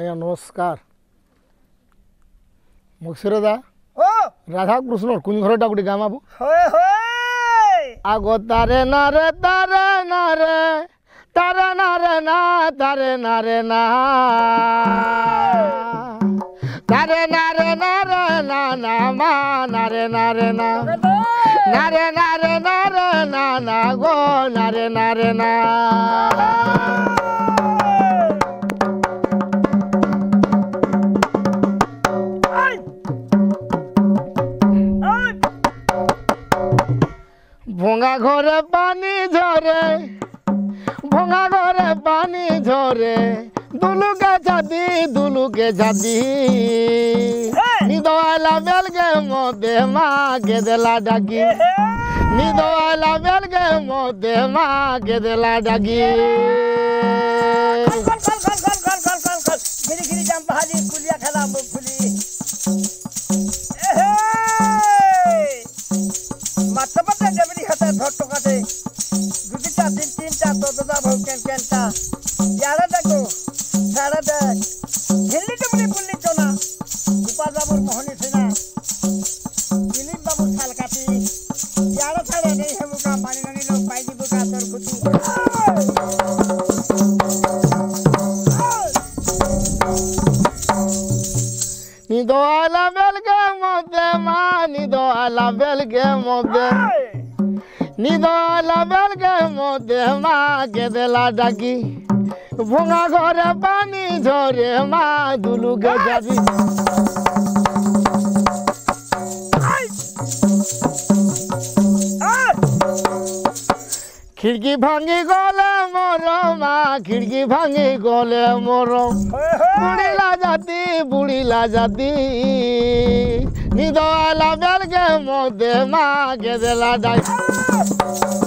नमस्कार मुक्सिरदा राधा कृष्ण कुन घरटा गोटे गाँ बाबू आग तारे नारे तारे नारे तारे नारे ना तारे नारे ना तारे नारे नारे ना ना मा नारे नारे ना नारे नारे नारे ना ना गो नारे नारे ना भोंगा घरे पानी झरे भोंगा घरे पानी झरे दुलू के छाती निदो आला बेल के मोदे माँ के देला डाकी निदो आला बेल के मोदे माँ के देला डाकी गिरी गिरी जाम बहाली कुलिया खेला मुफली माता पता जबरी खाता धोटो काटे दुटा तीन टा तो दादा भाव केनता यारा देखो सारा दे हिल्ली टमली पुल्ली चोना गोपाल बाबू मोहनी सेना दिलीप बाबू साल काटी यारा सारे नहीं है मुका पानी नहीं लो पाई दी बुका तोर बुती निदो आला बेल के मोदे माँ निदो आला बेल के मोदे निदो आला बेल के मोदे माँ के देला डाकी भोंगा घरे पानी झरे माँ दुलू के जाबी खिड़की भांगी गले मोरो माँ खिड़की भांगी गले मोरो बुढ़ी ला जाती निदो आला बेल के मोदे माँ के देला डाकी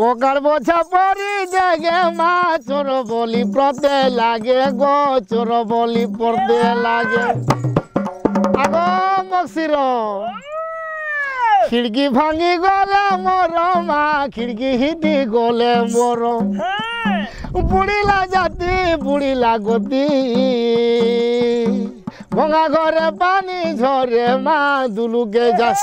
ओकर बोछा परी जगे माँ चोर बोली पड़ते लागे गो चोर बोली पड़ते लागे आगो मक्सिरो खिड़की भांगी गले मोरो माँ खिड़की हिटी गले मोरो बुढ़ी लागती भोंगा घरे पानी झरे माँ दुलू के जा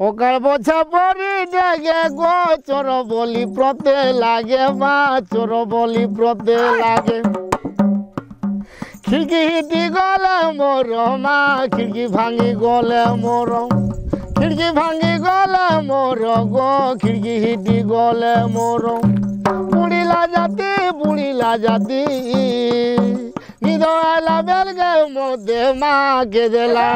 ओकर बोछा परी जगे गो चोर बोली पड़ते लागे माँ चोर बोली पड़ते लागे खिड़की हिटी गले मोरो माँ खिड़की भांगी गले मोरो खिड़की भांगी गले मोरो गो खिड़की हिटी गले मोरो बुढ़ी ला जाती निदो आला बेल के मोदे माँ के देला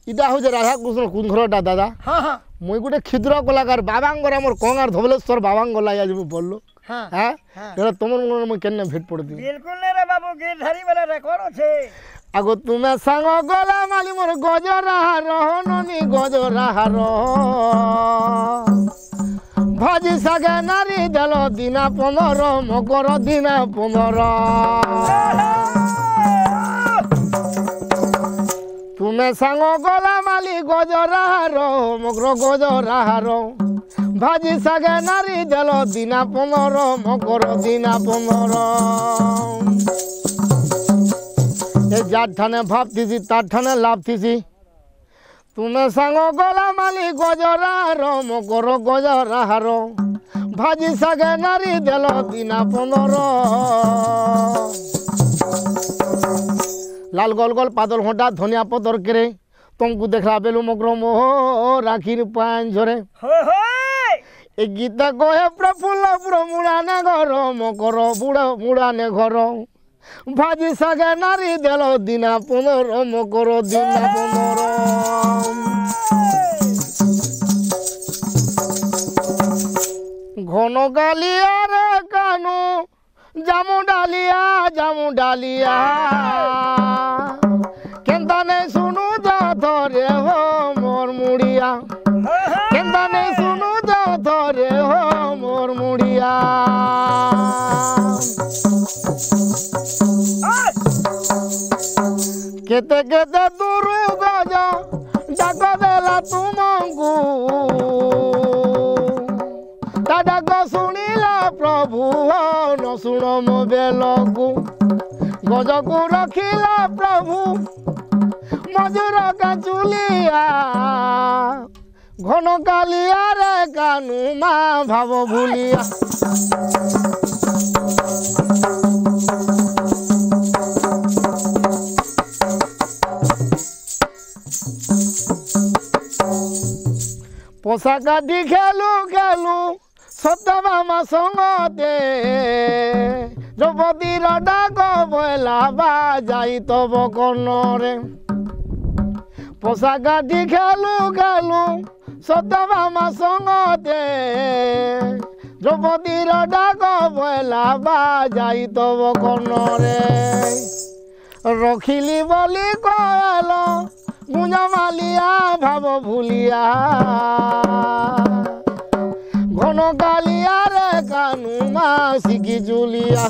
इटा हूँ राधा कृष्ण कुन घरटा दादा मुई गोटे क्षुद्र कलाकार बाबांगर मोर कंगार धवलेश्वर बाबांगला आज मुझे बोलो हाँ तुम मुझे केन्ने भेट पड़ती बिल्कुल नहीं रे बाबू गिरधारी वाला रेकॉर्ड छे आगो तुम्हें सांग गला माली मोर गजरा रहो ननी गजरा भाजी सागे नारी देल दिना 15 मकर दिना 15 तुम्हें सांग गला माली गजरा मकर गजरा भाजी सागे नारी देल दिना 15 मकर दिना 15 जार ठाने भाव थी तार ठाने लाभ थी तुम्हें सांग गला माली गजरा मकर गजरा भाजी सागे नारी देल दिना 15 लाल गोल गोल पादल होटा धनिया पतर करे तुमको देखला बेलू मकर मोह राखी पान झरे ए गीता कहे प्रफुल्ल मुड़ाने घर मकर मुड़ाने घर भाजी सागे नारी देल दिना 15 मकर दिना 15 घन गालिया रे कानू जामु डालिया केंता नहीं सुनू जा थोरे हो मोर मुड़िया केंता नहीं सुनू जा थोरे हो मोर मुड़िया केते केते दूरू गजा डाक देला तुमको ता डाक सुनिला प्रभु न शुण मो बेलकू गज को रखिला प्रभु मजूर का चुलिया घन कालिया रे कानू माँ भाव भूलिया पोसा काटी खेलू सत्यभामा संगते द्रौपदीर डाक बयला बाजाई तब कनरे पोसा काटी खेलू सत्यभामा संगते द्रौपदीर डाक बयला बाजाई तब कनरे रखिली बोली कहल गुंजमालिया भाव भूलिया घन कालिया रे कानू माँ सिकी जुलिया।